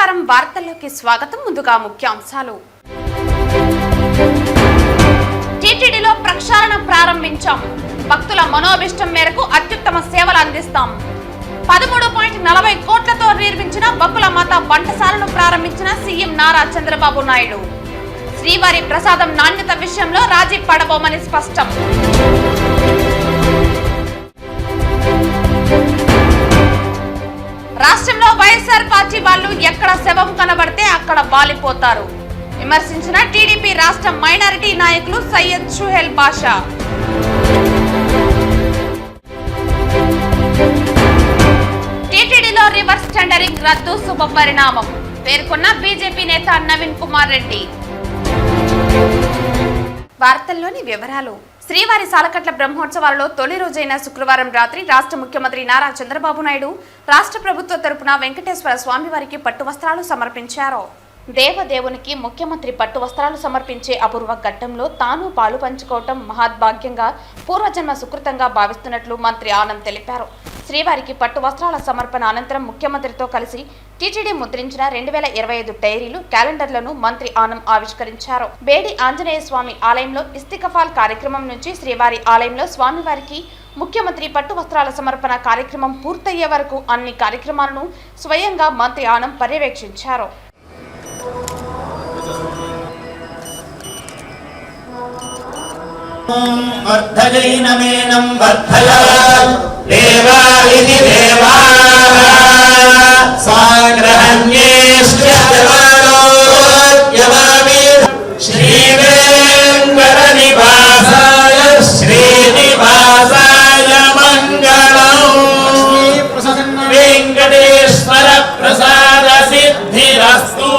నమస్కారం వార్తల్లోకి స్వాగతం. ముందుగా ముఖ్యాంశాలు. టీటీడీలో ప్రక్షాళన ప్రారంభించాం. భక్తుల మనోభిష్టం మేరకు అత్యుత్తమ సేవలు అందిస్తాం. 13.40 కోట్లతో నిర్మించిన బకుల మాత వంటశాలను ప్రారంభించిన సీఎం నారా చంద్రబాబు నాయుడు. శ్రీవారి ప్రసాదం నాణ్యత విషయంలో రాజీ పడబోమని స్పష్టం. రాష్ట్రంలో వైఎస్ఆర్ పార్టీ వాళ్ళు ఎక్కడ శవం కనబడితే అక్కడ వాలిపోతారు విమర్శించిన టీడీపీ రాష్ట్ర మైనారిటీ నాయకులు సయ్యద్ షుహెల్ బాషా. టీటీడీలో రివర్స్ టెండరింగ్ రద్దు శుభ పరిణామం పేర్కొన్న బీజేపీ నేత నవీన్ కుమార్ రెడ్డి. వార్తల్లోని వివరాలు. శ్రీవారి సాలకట్ల బ్రహ్మోత్సవాలలో తొలి రోజైన శుక్రవారం రాత్రి రాష్ట్ర ముఖ్యమంత్రి నారా చంద్రబాబు నాయుడు రాష్ట్ర ప్రభుత్వ తరపున వెంకటేశ్వర స్వామివారికి పట్టు వస్త్రాలు సమర్పించారు. దేవదేవునికి ముఖ్యమంత్రి పట్టు వస్త్రాలు సమర్పించే అపూర్వ ఘట్టంలో తాను పాలు పంచుకోవటం మహాద్భాగ్యంగా పూర్వజన్మ సుకృతంగా భావిస్తున్నట్లు మంత్రి ఆనంద్ తెలిపారు. శ్రీవారికి పట్టు వస్త్రాల సమర్పణ అనంతరం ముఖ్యమంత్రితో కలిసి టీటీడీ ముద్రించిన 2025 డైరీలు క్యాలెండర్లను మంత్రి ఆనంద్ ఆవిష్కరించారు. బేడి ఆంజనేయ స్వామి ఆలయంలో ఇస్తికఫాల్ కార్యక్రమం నుంచి శ్రీవారి ఆలయంలో స్వామివారికి ముఖ్యమంత్రి పట్టు వస్త్రాల సమర్పణ కార్యక్రమం పూర్తయ్యే వరకు అన్ని కార్యక్రమాలను స్వయంగా మంత్రి ఆనంద్ పర్యవేక్షించారు. వెంకటేశ్వర ప్రసాద సిద్ధిరస్తు.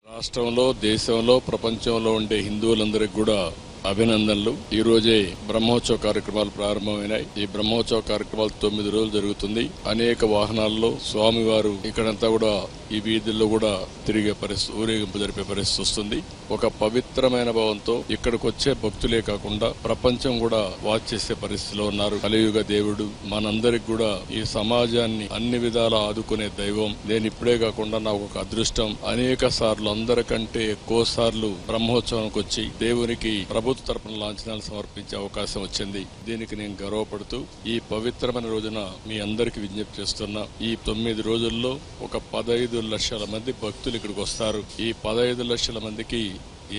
రాష్ట్రంలో, దేశంలో, ప్రపంచంలో ఉండే హిందువులందరికీ కూడా అభినందనలు. ఈ రోజే బ్రహ్మోత్సవ కార్యక్రమాలు ప్రారంభమైనాయి. ఈ బ్రహ్మోత్సవ కార్యక్రమాలు 9 రోజులు జరుగుతుంది. అనేక వాహనాల్లో స్వామివారు ఇక్కడంతా కూడా ఈ వీధుల్లో కూడా తిరిగే పరిస్థితి, ఊరేగింపు జరిపే పరిస్థితి వస్తుంది. ఒక పవిత్రమైన భావంతో ఇక్కడికి వచ్చే భక్తులే కాకుండా ప్రపంచం కూడా వాచ్ చేసే పరిస్థితిలో ఉన్నారు. కలియుగ దేవుడు మనందరికి కూడా ఈ సమాజాన్ని అన్ని విధాలా ఆదుకునే దైవం. నేను ఇప్పుడే కాకుండా నాకు ఒక అదృష్టం, అనేక సార్లు అందరికంటే ఎక్కువ సార్లు బ్రహ్మోత్సవానికి వచ్చి దేవునికి ప్రభుత్వ తరపున లాంఛనాలు సమర్పించే అవకాశం వచ్చింది. దీనికి నేను గర్వపడుతూ ఈ పవిత్రమైన రోజున మీ అందరికి విజ్ఞప్తి చేస్తున్నా. ఈ 9 రోజుల్లో ఒక 15 లక్షల మంది భక్తులు ఇక్కడికి వస్తారు. ఈ 15 లక్షల మందికి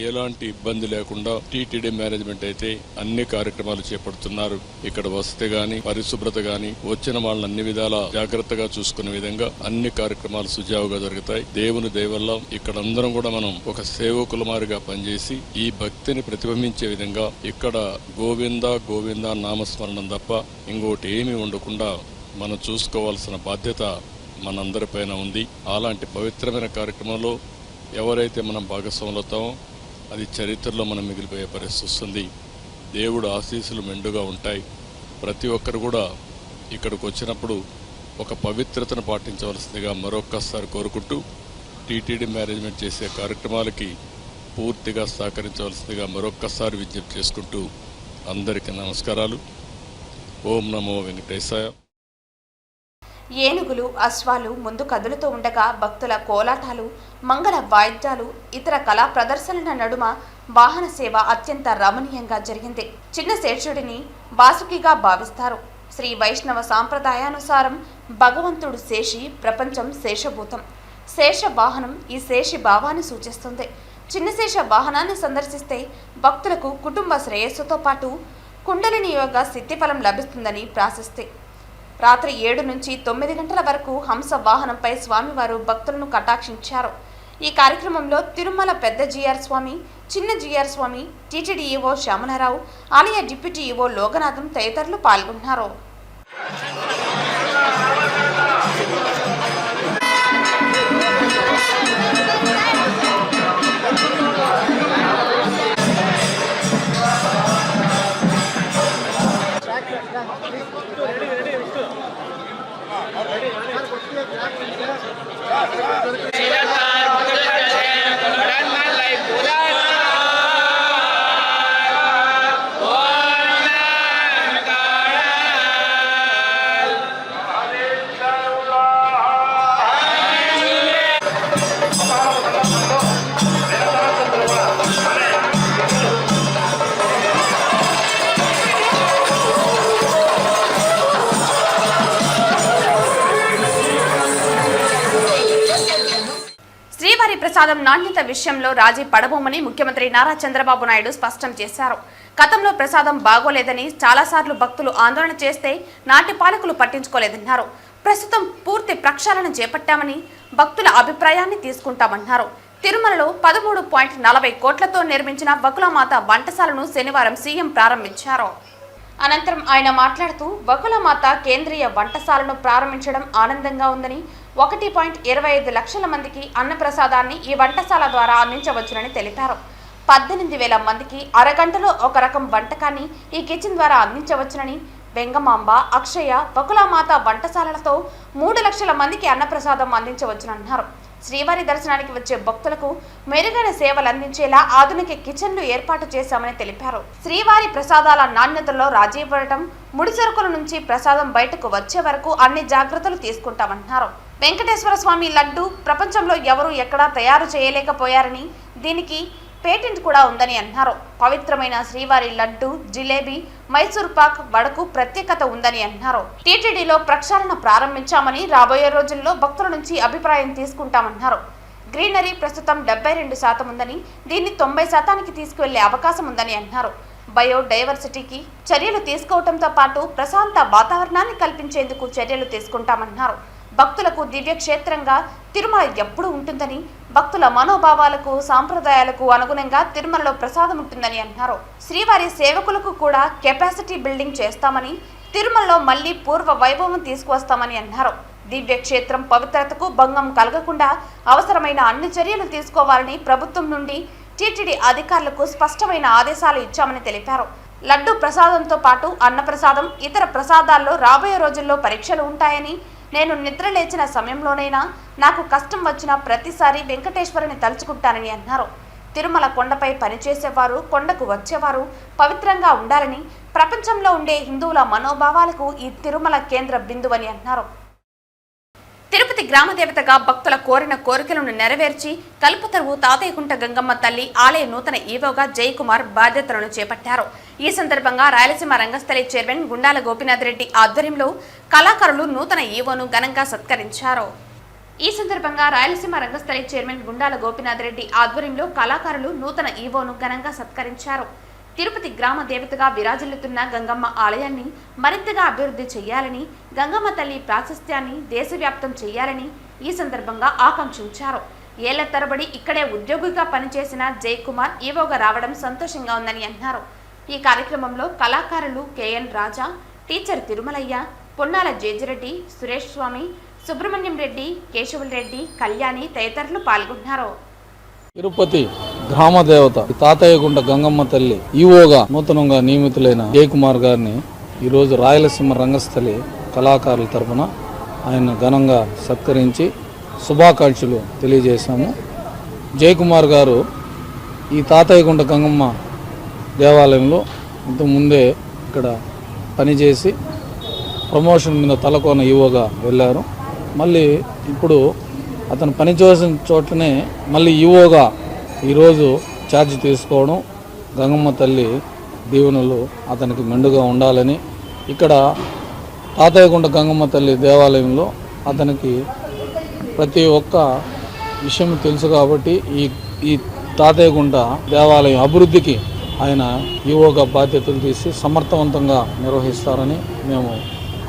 ఎలాంటి ఇబ్బంది లేకుండా టీటీడీ మేనేజ్మెంట్ అయితే అన్ని కార్యక్రమాలు చేపడుతున్నారు. ఇక్కడ వసతి గాని, పరిశుభ్రత గాని, వచ్చిన వాళ్ళని అన్ని విధాలా జాగ్రత్తగా చూసుకునే విధంగా అన్ని కార్యక్రమాలు సుజావుగా జరుగుతాయి. దేవుని దయ వల్ల ఇక్కడ అందరం కూడా మనం ఒక సేవకులమారిగా పనిచేసి ఈ భక్తిని ప్రతిబింబించే విధంగా ఇక్కడ గోవింద గోవింద నామస్మరణం తప్ప ఇంకోటి ఏమీ ఉండకుండా మనం చూసుకోవాల్సిన బాధ్యత మనందరిపైన ఉంది. అలాంటి పవిత్రమైన కార్యక్రమంలో ఎవరైతే మనం భాగస్వాములు అవుతామో అది చరిత్రలో మనం మిగిలిపోయే పరిస్థితి వస్తుంది. దేవుడు ఆశీస్సులు మెండుగా ఉంటాయి. ప్రతి ఒక్కరు కూడా ఇక్కడికి వచ్చినప్పుడు ఒక పవిత్రతను పాటించవలసిందిగా మరొక్కసారి కోరుకుంటూ టీటీడీ మేనేజ్మెంట్ చేసే కార్యక్రమాలకి పూర్తిగా సహకరించవలసిందిగా మరొక్కసారి విజ్ఞప్తి చేసుకుంటూ అందరికీ నమస్కారాలు. ఓం నమో వెంకటేశాయ. ఏనుగులు, అశ్వాలు ముందు కదులుతూ ఉండగా భక్తుల కోలాటాలు, మంగళ వాయిద్యాలు, ఇతర కళా ప్రదర్శనల నడుమ వాహన సేవ అత్యంత రమణీయంగా జరిగింది. చిన్న శేషుడిని వాసుకిగా భావిస్తారు. శ్రీ వైష్ణవ సాంప్రదాయానుసారం భగవంతుడు శేషి, ప్రపంచం శేషభూతం. శేష వాహనం ఈ శేషి భావాన్ని సూచిస్తుంది. చిన్న శేష వాహనాన్ని సందర్శిస్తే భక్తులకు కుటుంబ శ్రేయస్సుతో పాటు కుండలిని యోగ సిద్ధిఫలం లభిస్తుందని ప్రాశిస్తే. రాత్రి 7 నుంచి 9 గంటల వరకు హంస వాహనంపై స్వామివారు భక్తులను కటాక్షించారు. ఈ కార్యక్రమంలో తిరుమల పెద్ద జీఆర్ స్వామి, చిన్న జీఆర్ స్వామి, టీటీడీ ఈవో శ్యామలారావు, ఆలయ డిప్యూటీ ఈవో లోగనాథం తదితరులు పాల్గొన్నారు. శ్రీవారి ప్రసాదం నాణ్యత విషయంలో రాజీ పడబోమని ముఖ్యమంత్రి నారా చంద్రబాబు నాయుడు స్పష్టం చేశారు. గతంలో ప్రసాదం బాగోలేదని చాలాసార్లు భక్తులు ఆందోళన చేస్తే నాటి పాలకులు పట్టించుకోలేదన్నారు. ప్రస్తుతం పూర్తి ప్రక్షాళన చేపట్టామని భక్తుల అభిప్రాయాన్ని తీసుకుంటామన్నారు. తిరుమలలో 13.40 కోట్లతో నిర్మించిన వకులమాత వంటశాలను శనివారం సీఎం ప్రారంభించారు. అనంతరం ఆయన మాట్లాడుతూ వకులమాత కేంద్రీయ వంటశాలను ప్రారంభించడం ఆనందంగా ఉందని 1.25 లక్షల మందికి అన్నప్రసాదాన్ని ఈ వంటశాల ద్వారా అందించవచ్చునని తెలిపారు. 18,000 మందికి అరగంటలో ఒక రకం వంటకాన్ని ఈ కిచెన్ ద్వారా అందించవచ్చునని, వెంగమాంబ, అక్షయ, వకులమాత వంటశాలలతో 3 లక్షల మందికి అన్నప్రసాదం అందించవచ్చునన్నారు. శ్రీవారి దర్శనానికి వచ్చే భక్తులకు మెరుగైన సేవలు అందించేలా ఆధునిక కిచెన్లు ఏర్పాటు చేశామని తెలిపారు. శ్రీవారి ప్రసాదాల నాణ్యతలో రాజీ పడటం, ముడి సరుకుల నుంచి ప్రసాదం బయటకు వచ్చే వరకు అన్ని జాగ్రత్తలు తీసుకుంటామన్నారు. వెంకటేశ్వర స్వామి లడ్డు ప్రపంచంలో ఎవరూ ఎక్కడా తయారు చేయలేకపోయారని, దీనికి పేటెంట్ కూడా ఉందని అన్నారు. పవిత్రమైన శ్రీవారి లడ్డు, జిలేబీ, మైసూర్ పాక్, వడకు ప్రత్యేకత ఉందని అన్నారు. టీటీడీలో ప్రక్షాళన ప్రారంభించామని, రాబోయే రోజుల్లో భక్తుల నుంచి అభిప్రాయం తీసుకుంటామన్నారు. గ్రీనరీ ప్రస్తుతం 72% ఉందని, దీన్ని 90%కి తీసుకువెళ్లే అవకాశం ఉందని అన్నారు. బయోడైవర్సిటీకి చర్యలు తీసుకోవడంతో పాటు ప్రశాంత వాతావరణాన్ని కల్పించేందుకు చర్యలు తీసుకుంటామన్నారు. భక్తులకు దివ్యక్షేత్రంగా తిరుమల ఎప్పుడూ ఉంటుందని, భక్తుల మనోభావాలకు, సాంప్రదాయాలకు అనుగుణంగా తిరుమలలో ప్రసాదం ఉంటుందని అన్నారు. శ్రీవారి సేవకులకు కూడా కెపాసిటీ బిల్డింగ్ చేస్తామని, తిరుమలలో మళ్లీ పూర్వ వైభవం తీసుకువస్తామని అన్నారు. దివ్యక్షేత్రం పవిత్రతకు భంగం కలగకుండా అవసరమైన అన్ని చర్యలు తీసుకోవాలని ప్రభుత్వం నుండి టీటీడీ అధికారులకు స్పష్టమైన ఆదేశాలు ఇచ్చామని తెలిపారు. లడ్డు ప్రసాదంతో పాటు అన్నప్రసాదం, ఇతర ప్రసాదాల్లో రాబోయే రోజుల్లో పరీక్షలు ఉంటాయని, నేను నిద్ర లేచిన సమయంలోనైనా నాకు కష్టం వచ్చిన ప్రతిసారి వెంకటేశ్వరుని తలుచుకుంటానని అన్నారు. తిరుమల కొండపై పనిచేసేవారు, కొండకు వచ్చేవారు పవిత్రంగా ఉండాలని, ప్రపంచంలో ఉండే హిందువుల మనోభావాలకు ఈ తిరుమల కేంద్ర బిందువని అన్నారు. తిరుపతి గ్రామదేవతగా భక్తుల కోరిన కోరికలను నెరవేర్చి కల్పతరువు తాతయ్యకుంట గంగమ్మ తల్లి ఆలయ నూతన ఈవోగా జయకుమార్ బాధ్యతలను చేపట్టారు. ఈ సందర్భంగా రాయలసీమ రంగస్థలి చైర్మన్ గుండాల గోపీనాథ్ రెడ్డి ఆధ్వర్యంలో కళాకారులు నూతన ఈవోను ఘనంగా సత్కరించారు. ఈ సందర్భంగా రాయలసీమ రంగస్థలి చైర్మన్ గుండాల గోపీనాథ్ రెడ్డి ఆధ్వర్యంలో కళాకారులు నూతన ఈవోను ఘనంగా సత్కరించారు. తిరుపతి గ్రామ దేవతగా విరాజిల్లుతున్న గంగమ్మ ఆలయాన్ని మరింతగా అభివృద్ధి చేయాలని, గంగమ్మ తల్లి ప్రాశస్త్యాన్ని దేశవ్యాప్తం చేయాలని ఈ సందర్భంగా ఆకాంక్షించారు. ఏళ్ల తరబడి ఇక్కడే ఉద్యోగిగా పనిచేసిన జయకుమార్ ఈవోగా రావడం సంతోషంగా ఉందని అన్నారు. ఈ కార్యక్రమంలో కళాకారులు కేఎన్ రాజా, టీచర్ తిరుమలయ్య, పొన్నాల జేజిరెడ్డి, సురేష్ స్వామి, సుబ్రహ్మణ్యం రెడ్డి, కేశవుల్ రెడ్డి, కళ్యాణి తదితరులు పాల్గొన్నారు. తిరుపతి గ్రామదేవత తాతయ్యగుంట గంగమ్మ తల్లి ఈవోగా నూతనంగా నియమితులైన జయకుమార్ గారిని ఈరోజు రాయలసీమ రంగస్థలి కళాకారుల తరఫున ఆయన ఘనంగా సత్కరించి శుభాకాంక్షలు తెలియజేశాము. జయకుమార్ గారు ఈ తాతయ్యగుంట గంగమ్మ దేవాలయంలో ఇంతకుముందే ఇక్కడ పనిచేసి ప్రమోషన్ మీద తలకోన ఈవోగా వెళ్ళారు. మళ్ళీ ఇప్పుడు అతను పనిచేసిన చోటనే మళ్ళీ ఈవోగా ఈరోజు ఛార్జ్ తీసుకోవడం, గంగమ్మ తల్లి దీవెనలు అతనికి మెండుగా ఉండాలని, ఇక్కడ తాతయ్యగుంట గంగమ్మ తల్లి దేవాలయంలో అతనికి ప్రతి ఒక్క విషయం తెలుసు కాబట్టి ఈ తాతయ్యగుంట దేవాలయం అభివృద్ధికి ఆయన ఈవోగా బాధ్యతలు తీసి సమర్థవంతంగా నిర్వహిస్తారని మేము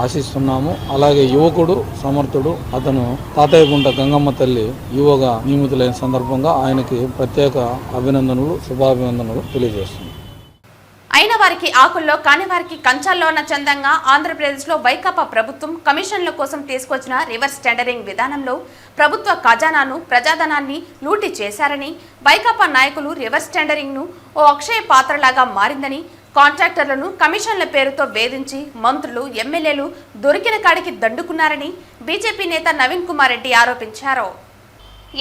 ఆశిస్తున్నాము. అలాగే యువకుడు సమర్థుడు అతను తాతయ్యగుంట గంగమ్మ తల్లి ఈవోగా నియమితులైన సందర్భంగా ఆయనకి ప్రత్యేక అభినందనలు, శుభాభినందనలు తెలియజేస్తున్నాం. అయిన వారికి ఆకుల్లో, కాని వారికి కంచాల్లో అన్న చందంగా ఆంధ్రప్రదేశ్లో వైకాపా ప్రభుత్వం కమిషన్ల కోసం తీసుకొచ్చిన రివర్స్ టెండరింగ్ విధానంలో ప్రభుత్వ ఖజానాను, ప్రజాధనాన్ని లూటీ చేశారని, వైకాపా నాయకులు రివర్స్ టెండరింగ్ను ఓ అక్షయ పాత్రలాగా మారిందని, కాంట్రాక్టర్లను కమిషన్ల పేరుతో వేధించి మంత్రులు ఎమ్మెల్యేలు దొరికిన కాడికి దండుకున్నారని బీజేపీ నేత నవీన్ కుమార్ రెడ్డి ఆరోపించారు.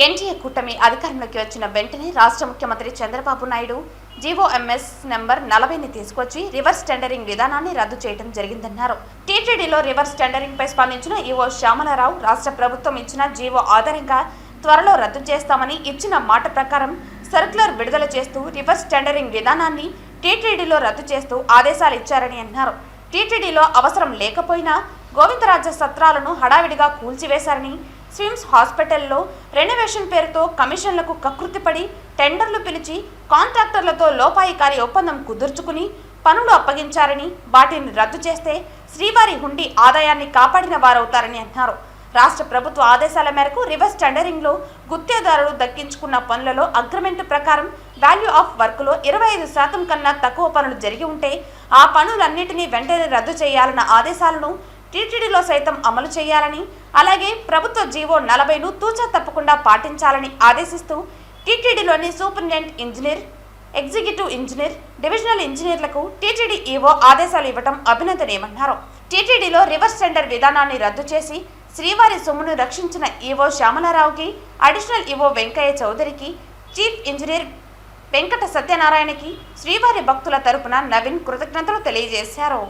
ఎన్డీఏ కూటమి అధికారంలోకి వచ్చిన వెంటనే రాష్ట్ర ముఖ్యమంత్రి చంద్రబాబు నాయుడు జీవోఎంఎస్ నెంబర్ 40ని తీసుకొచ్చి రివర్స్ టెండరింగ్ విధానాన్ని రద్దు చేయడం జరిగిందన్నారు. టీటీడీలో రివర్స్ టెండరింగ్ పై స్పందించిన ఈవో శ్యామలారావు రాష్ట్ర ప్రభుత్వం ఇచ్చిన జీవో ఆధారంగా త్వరలో రద్దు చేస్తామని ఇచ్చిన మాట ప్రకారం సర్క్యులర్ విడుదల చేస్తూ రివర్స్ టెండరింగ్ విధానాన్ని టీటీడీలో రద్దు చేస్తూ ఆదేశాలు ఇచ్చారని అన్నారు. టీటీడీలో అవసరం లేకపోయినా గోవిందరాజ సత్రాలను హడావిడిగా కూల్చివేశారని, స్విమ్స్ హాస్పిటల్లో రెనోవేషన్ పేరుతో కమిషన్లకు కకృతిపడి టెండర్లు పిలిచి కాంట్రాక్టర్లతో లోపాయికారి ఒప్పందం కుదుర్చుకుని పనులు అప్పగించారని, వాటిని రద్దు చేస్తే శ్రీవారి హుండీ ఆదాయాన్ని కాపాడిన వారవుతారని అన్నారు. రాష్ట్ర ప్రభుత్వ ఆదేశాల మేరకు రివర్స్ టెండరింగ్లో గుత్తేదారులు దక్కించుకున్న పనులలో అగ్రిమెంట్ ప్రకారం వాల్యూ ఆఫ్ వర్క్లో 25% కన్నా తక్కువ పనులు జరిగి ఉంటే ఆ పనులన్నింటినీ వెంటనే రద్దు చేయాలన్న ఆదేశాలను టీటీడీలో సైతం అమలు చేయాలని, అలాగే ప్రభుత్వ జీవో 40ను తూచా తప్పకుండా పాటించాలని ఆదేశిస్తూ టీటీడీలోని superintendent engineer, executive engineer, divisional ఇంజనీర్లకు టీటీడీ ఈవో ఆదేశాలు ఇవ్వడం అభినందనీయమన్నారు. టీటీడీలో రివర్స్ టెండర్ విధానాన్ని రద్దు చేసి శ్రీవారి సొమ్మును రక్షించిన ఈవో శ్యామలారావుకి, అడిషనల్ ఈవో వెంకయ్య చౌదరికి, చీఫ్ ఇంజనీర్ వెంకట సత్యనారాయణకి శ్రీవారి భక్తుల తరపున నవీన్ కృతజ్ఞతలు తెలియజేశారు.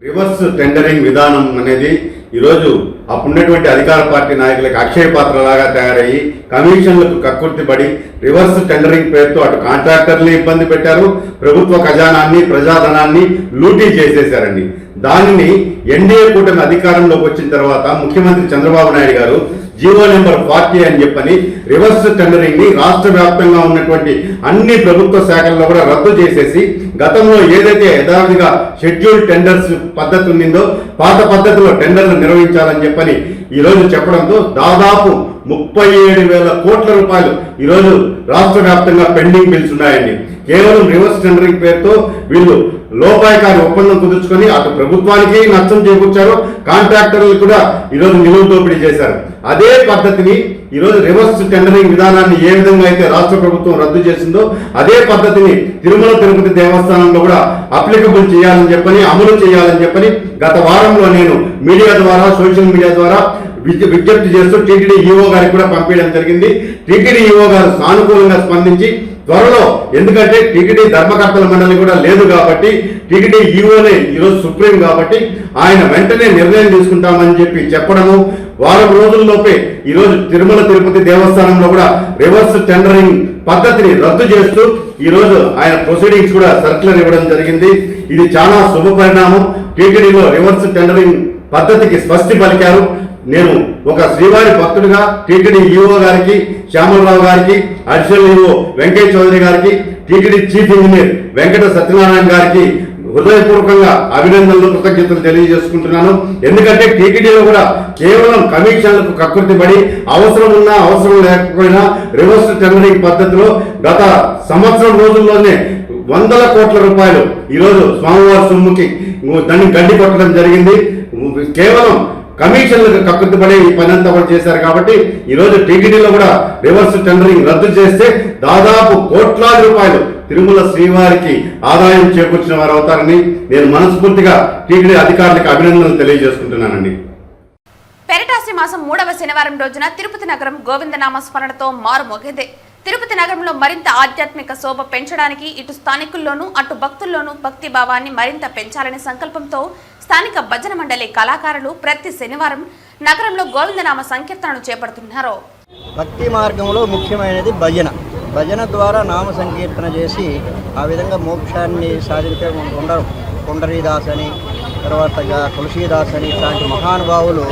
రివర్స్ టెండరింగ్ విధానం అనేది ఈరోజు అప్పుడున్నటువంటి అధికార పార్టీ నాయకులకు అక్షయ పాత్రలాగా తయారయ్యి కమిషన్లకు కక్కుర్తిపడి రివర్స్ టెండరింగ్ పేరుతో అటు కాంట్రాక్టర్లు ఇబ్బంది పెట్టారు, ప్రభుత్వ ఖజానాన్ని ప్రజాధనాన్ని లూటీ చేసేశారండి. దానిని ఎన్డీఏ కూటమి అధికారంలోకి వచ్చిన తర్వాత ముఖ్యమంత్రి చంద్రబాబు నాయుడు గారు జీవో నెంబర్ 40 అని చెప్పని రివర్స్ టెండరింగ్ ని రాష్ట్ర వ్యాప్తంగా ఉన్నటువంటి అన్ని ప్రభుత్వ శాఖల్లో కూడా రద్దు చేసేసి గతంలో ఏదైతే యథావిధిగా షెడ్యూల్ టెండర్స్ పద్ధతి ఉండిందో పాత పద్ధతిలో టెండర్లు నిర్వహించాలని చెప్పని ఈరోజు చెప్పడంతో దాదాపు 37,000 కోట్ల రూపాయలు ఈరోజు రాష్ట్ర వ్యాప్తంగా పెండింగ్ బిల్స్ ఉన్నాయండి. కేవలం రివర్స్ టెండరింగ్ పేరుతో వీళ్ళు లోపాయకారి ఒప్పందం కుదుర్చుకొని అటు ప్రభుత్వానికి నష్టం చేకూర్చారు, కాంట్రాక్టర్లు కూడా ఈరోజు నిలువ దోపిడీ చేశారు. అదే పద్ధతిని ఈరోజు రివర్స్ టెండరింగ్ విధానాన్ని ఏ విధంగా అయితే రాష్ట్ర ప్రభుత్వం రద్దు చేసిందో అదే పద్ధతిని తిరుమల తిరుపతి దేవస్థానంలో కూడా అప్లికబుల్ చేయాలని చెప్పని, అమలు చేయాలని చెప్పని గత వారంలో నేను మీడియా ద్వారా, సోషల్ మీడియా ద్వారా విజ్ఞప్తి చేస్తూ టీటీడీ ఈవో గారికి కూడా పంపించడం జరిగింది. టీటీడీ ఈవో గారు సానుకూలంగా స్పందించి త్వరలో, ఎందుకంటే టీటీడీ ధర్మకర్తల మండలి కూడా లేదు కాబట్టి టీటీడీ ఈవోనే ఈరోజు సుప్రీం కాబట్టి ఆయన వెంటనే నిర్ణయం తీసుకుంటామని చెప్పడము, వారం రోజుల్లోపే ఈరోజు తిరుమల తిరుపతి దేవస్థానంలో కూడా రివర్స్ టెండరింగ్ పద్ధతిని రద్దు చేస్తూ ఈరోజు ఆయన ప్రొసీడింగ్స్ కూడా సర్క్యులర్ ఇవ్వడం జరిగింది. ఇది చాలా శుభ పరిణామం. టీటీడీలో రివర్స్ టెండరింగ్ పద్ధతికి స్వస్తి పలికారు. నేను ఒక శ్రీవారి భక్తుడిగా టీటీడీ ఈవో గారికి, శ్యామలరావు గారికి, అడిషనల్ ఈవో వెంకయ్య చౌదరి గారికి, TTD chief engineer Venkata Satyanarayana గారికి హృదయపూర్వకంగా అభినందనలు, కృతజ్ఞతలు తెలియజేసుకుంటున్నాను. ఎందుకంటే టీటీడీలో కూడా కేవలం కమిషన్లకు కక్కుర్తిపడి అవసరం ఉన్నా అవసరం లేకపోయినా రివర్స్ టెండరింగ్ పద్ధతిలో గత సంవత్సరం రోజుల్లోనే 100 కోట్ల రూపాయలు ఈరోజు స్వామివారి సొమ్ముకి దాన్ని గడ్డి కొట్టడం జరిగింది. కేవలం కమిషన్లకు కక్కుర్తిపడే ఈ పని అంతా కూడా చేశారు కాబట్టి ఈరోజు టీటీడీలో కూడా రివర్స్ టెండరింగ్ రద్దు చేస్తే దాదాపు కోట్లాది రూపాయలు తిరుమల శ్రీవారికి ఆదాయం చేకూర్చిన వారు అవుతారని నేను మనస్ఫూర్తిగా టీటీడీ అధికారులకు అభినందనలు తెలియజేసుకుంటున్నానండి. పెరటాసి మాసం 3వ శనివారం రోజున తిరుపతి నగరం గోవిందనామ స్మరణతో మారుమోగింది. తిరుపతి నగరంలో మరింత ఆధ్యాత్మిక శోభ పెంచడానికి ఇటు స్థానికుల్లోనూ అటు భక్తుల్లోనూ భక్తి భావాన్ని మరింత పెంచాలనే సంకల్పంతో స్థానిక భజన మండలి కళాకారులు ప్రతి శనివారం నగరంలో గోవిందనామ సంకీర్తనను చేపడుతున్నారు. భక్తి మార్గంలో ముఖ్యమైనది భజన. భజన ద్వారా నామ సంకీర్తన చేసి ఆ విధంగా మోక్షాన్ని సాధించే ఉండరు. కొండరీదాస్ అని, తర్వాత తులసీదాస్ అని ఇలాంటి మహానుభావులు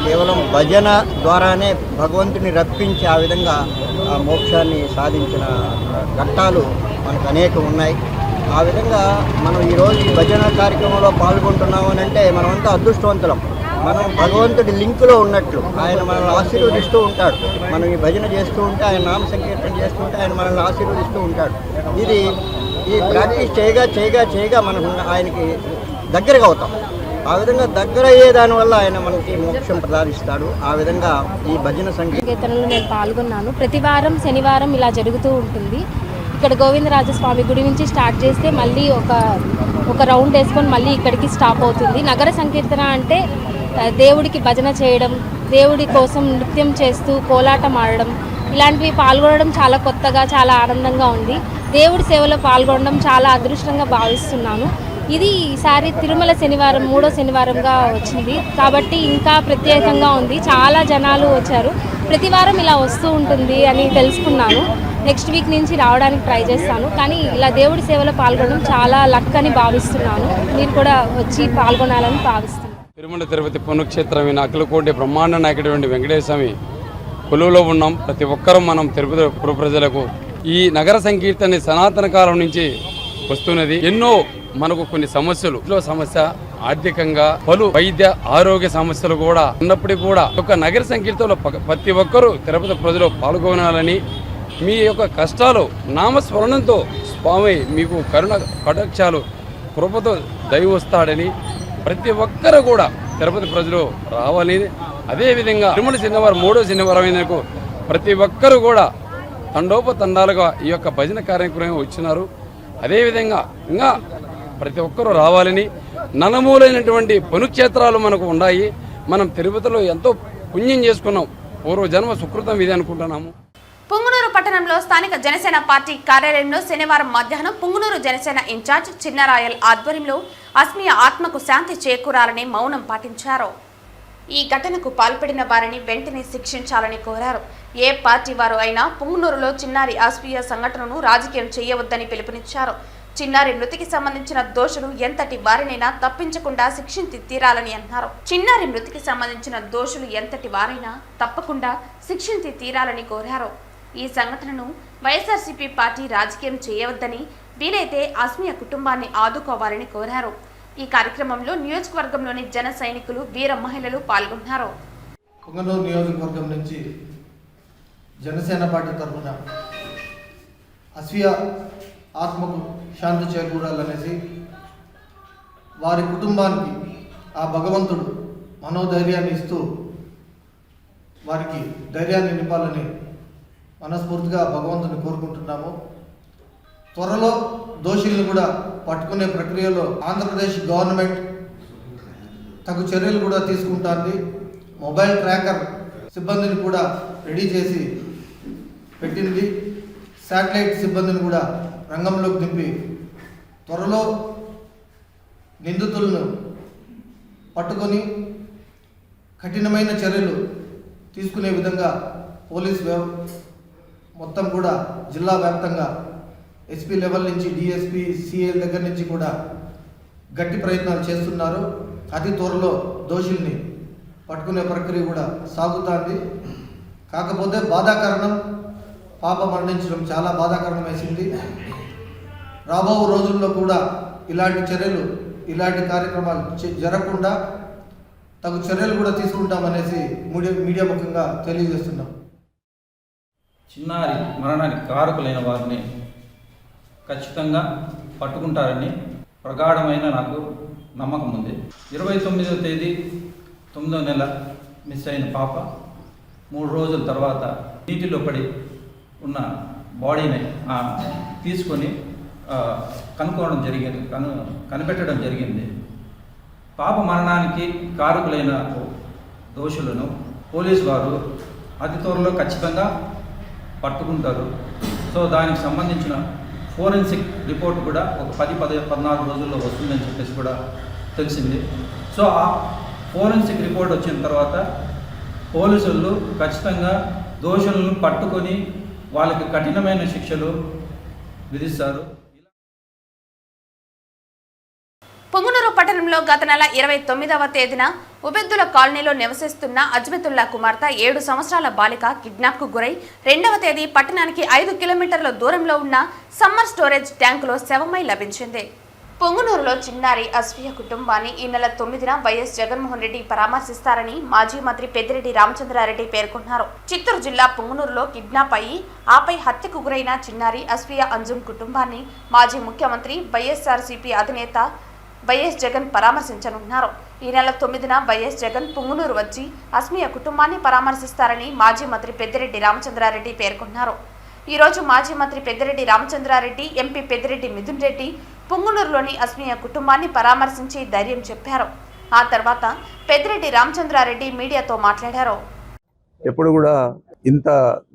కేవలం భజన ద్వారానే భగవంతుని రప్పించి ఆ విధంగా మోక్షాన్ని సాధించిన ఘట్టాలు మనకు అనేకం ఉన్నాయి. ఆ విధంగా మనం ఈరోజు ఈ భజన కార్యక్రమంలో పాల్గొంటున్నాము అని అంటే మనమంతా అదృష్టవంతులం. మనం భగవంతుడి లింకులో ఉన్నట్లు ఆయన మనల్ని ఆశీర్వదిస్తూ ఉంటాడు. మనం ఈ భజన చేస్తూ ఉంటే, ఆయన నామ సంకీర్తన చేస్తూ ఉంటే ఆయన మనల్ని ఆశీర్వదిస్తూ ఉంటాడు. ఈ ప్రాక్టీస్ చేయగా మనం ఆయనకి దగ్గరగా అవుతాం. ఆ విధంగా దగ్గర అయ్యే దానివల్ల ఆయన మనకి మోక్షం ప్రసాదిస్తాడు. ఆ విధంగా ఈ భజన సంకీర్తనలో నేను పాల్గొన్నాను. ప్రతి వారం శనివారం ఇలా జరుగుతూ ఉంటుంది. ఇక్కడ గోవిందరాజస్వామి గుడి నుంచి స్టార్ట్ చేస్తే మళ్ళీ ఒక రౌండ్ వేసుకొని మళ్ళీ ఇక్కడికి స్టాప్ అవుతుంది. నగర సంకీర్తన అంటే దేవుడికి భజన చేయడం, దేవుడి కోసం నృత్యం చేస్తూ కోలాటం ఆడడం, ఇలాంటివి పాల్గొనడం చాలా కొత్తగా, చాలా ఆనందంగా ఉంది. దేవుడి సేవలో పాల్గొనడం చాలా అదృష్టంగా భావిస్తున్నాను. ఇది ఈసారి తిరుమల శనివారం 3వ శనివారంగా వచ్చింది కాబట్టి ఇంకా ప్రత్యేకంగా ఉంది. చాలా జనాలు వచ్చారు. ప్రతి వారం ఇలా వస్తూ ఉంటుంది అని తెలుసుకున్నాను. నెక్స్ట్ వీక్ నుంచి రావడానికి ట్రై చేస్తాను. కానీ ఇలా దేవుడి సేవలో పాల్గొనడం చాలా లక్ అని భావిస్తున్నాను. మీరు కూడా వచ్చి పాల్గొనాలని భావిస్తున్నాను. తిరుమల తిరుపతి పుణ్యక్షేత్రమైన అఖిలకోటి బ్రహ్మాండ నాయకుడు వెంకటేశ్వర స్వామి కొలువులో ఉన్నాం. ప్రతి ఒక్కరూ మనం తిరుపతి పుర ప్రజలకు ఈ నగర సంకీర్తన సనాతన కాలం నుంచి వస్తున్నది. ఎన్నో మనకు కొన్ని సమస్యలు, సమస్య ఆర్థికంగా పలు వైద్య ఆరోగ్య సమస్యలు కూడా ఉన్నప్పటికీ కూడా ఒక నగర సంకీర్తనలో ప్రతి ఒక్కరూ తిరుపతి ప్రజలు పాల్గొనాలని, మీ యొక్క కష్టాలు నామస్మరణంతో స్వామి మీకు కరుణ కటాక్షాలు కృపతో దయవస్తాడని ప్రతి ఒక్కరు కూడా తిరుపతి ప్రజలు రావాలని, అదేవిధంగా తిరుమల శనివారం 3వ శనివారం అయినందుకు ప్రతి ఒక్కరు కూడా తండోపతండాలుగా ఈ యొక్క భజన కార్యక్రమం వచ్చినారు. అదేవిధంగా ఇంకా ప్రతి ఒక్కరూ రావాలని, ననమూలైనటువంటి పుణ్యక్షేత్రాలు మనకు ఉన్నాయి. మనం తిరుపతిలో ఎంతో పుణ్యం చేసుకున్నాం. పూర్వజన్మ సుకృతం ఇది అనుకుంటున్నాము. పుంగనూరు పట్టణంలో స్థానిక జనసేన పార్టీ కార్యాలయంలో శనివారం మధ్యాహ్నం పుంగనూరు జనసేన ఇన్ఛార్జ్ చిన్నరాయల్ ఆధ్వర్యంలో ఆస్మియ ఆత్మకు శాంతి చేకూరాలని మౌనం పాటించారు. ఈ ఘటనకు పాల్పడిన వారిని వెంటనే శిక్షించాలని కోరారు. ఏ పార్టీ వారు అయినా పుంగనూరులో చిన్నారి ఆస్మియ సంఘటనను రాజకీయం చేయవద్దని పిలుపునిచ్చారు. చిన్నారి మృతికి సంబంధించిన దోషులు ఎంతటి వారినైనా తప్పించకుండా శిక్షించి తీరాలని అన్నారు. చిన్నారి మృతికి సంబంధించిన దోషులు ఎంతటి వారైనా తప్పకుండా శిక్షించి తీరాలని కోరారు. ఈ సంఘటనను వైఎస్ఆర్సీపీ పార్టీ రాజకీయం చేయవద్దని, వీలైతే ఆస్మియ కుటుంబాన్ని ఆదుకోవాలని కోరారు. ఈ కార్యక్రమంలో నియోజకవర్గంలోని జన సైనికులు, వీర మహిళలు పాల్గొన్నారు. పుంగనూరు నియోజకవర్గం నుంచి జనసేన పార్టీ తరఫున ఆస్మియ ఆత్మకు శాంతి చేకూరాలనేసి, వారి కుటుంబానికి ఆ భగవంతుడు మనోధైర్యాన్ని ఇస్తూ వారికి ధైర్యాన్ని నింపాలని మనస్ఫూర్తిగా భగవంతుని కోరుకుంటున్నాము. త్వరలో దోషుల్ని కూడా పట్టుకునే ప్రక్రియలో ఆంధ్రప్రదేశ్ గవర్నమెంట్ తగు చర్యలు కూడా తీసుకుంటుంది. మొబైల్ ట్రాకర్ సిబ్బందిని కూడా రెడీ చేసి పెట్టింది. శాటిలైట్ సిబ్బందిని కూడా రంగంలోకి దింపి త్వరలో నిందితులను పట్టుకొని కఠినమైన చర్యలు తీసుకునే విధంగా పోలీస్ మొత్తం కూడా జిల్లా వ్యాప్తంగా ఎస్పీ లెవెల్ నుంచి డిఎస్పీ, సిఐ దగ్గర నుంచి కూడా గట్టి ప్రయత్నాలు చేస్తున్నారు. అతి త్వరలో దోషుల్ని పట్టుకునే ప్రక్రియ కూడా సాగుతుంది. కాకపోతే బాధాకరణం, పాప మరణించడం చాలా బాధాకరణం వేసింది. రాబో రోజుల్లో కూడా ఇలాంటి చర్యలు, ఇలాంటి కార్యక్రమాలు జరగకుండా తగు చర్యలు కూడా తీసుకుంటామనేసి మీడియా ముఖంగా తెలియజేస్తున్నాం. చిన్నారి మరణానికి కారకులైన వారిని ఖచ్చితంగా పట్టుకుంటారని ప్రగాఢమైన నాకు నమ్మకం ఉంది. 29వ తేదీ 9వ నెల మిస్ అయిన పాప 3 రోజుల తర్వాత నీటిలో పడి ఉన్న బాడీని తీసుకొని కనిపెట్టడం జరిగింది. పాప మరణానికి కారకులైన దోషులను పోలీసు వారు అతి త్వరలో ఖచ్చితంగా పట్టుకుంటారు. సో దానికి సంబంధించిన ఫోరెన్సిక్ రిపోర్ట్ కూడా ఒక 10-14 రోజుల్లో వస్తుందని చెప్పేసి కూడా తెలిసింది. సో ఆ ఫోరెన్సిక్ రిపోర్ట్ వచ్చిన తర్వాత పోలీసులు ఖచ్చితంగా దోషులను పట్టుకొని వాళ్ళకి కఠినమైన శిక్షలు విధిస్తారు. పుంగనూరు పట్టణంలో గత నెల 29వ తేదీన ఉబెద్దుల కాలనీలో నివసిస్తున్న అజ్మతుల్లా కుమార్తె 7 సంవత్సరాల బాలిక కిడ్నాప్కు గురై 2వ తేదీ పట్టణానికి 5 కిలోమీటర్ల దూరంలో ఉన్న సమ్మర్ స్టోరేజ్ ట్యాంకులో శవమై లభించింది. పొంగునూరులో చిన్నారి అస్మియ కుటుంబాన్ని ఈ నెల 9న వైఎస్ జగన్మోహన్ రెడ్డి పరామర్శిస్తారని మాజీ మంత్రి పెద్దిరెడ్డి రామచంద్రారెడ్డి పేర్కొన్నారు. చిత్తూరు జిల్లా పొంగునూరులో కిడ్నాప్ అయ్యి ఆపై హత్యకు గురైన చిన్నారి అస్మియ అంజుమ్ కుటుంబాన్ని మాజీ ముఖ్యమంత్రి వైఎస్ఆర్సీపీ అధినేత వైఎస్ జగన్ పరామర్శించనున్నారు. ఈ నెల 9న వైఎస్ జగన్ పొంగునూరు వచ్చి అస్మియ కుటుంబాన్ని పరామర్శిస్తారని మాజీ మంత్రి పెద్దిరెడ్డి రామచంద్రారెడ్డి పేర్కొన్నారు. ఈ రోజు మాజీ మంత్రి పెద్దిరెడ్డి రామచంద్రారెడ్డి, ఎంపీ పెద్దిరెడ్డి మిథున్ రెడ్డి పుంగునూరులోని అస్మియ కుటుంబాన్ని పరామర్శించి ధైర్యం చెప్పారు. ఆ తర్వాత పెద్దిరెడ్డి రామచంద్రారెడ్డి మీడియాతో మాట్లాడారు. ఎప్పుడు కూడా ఇంత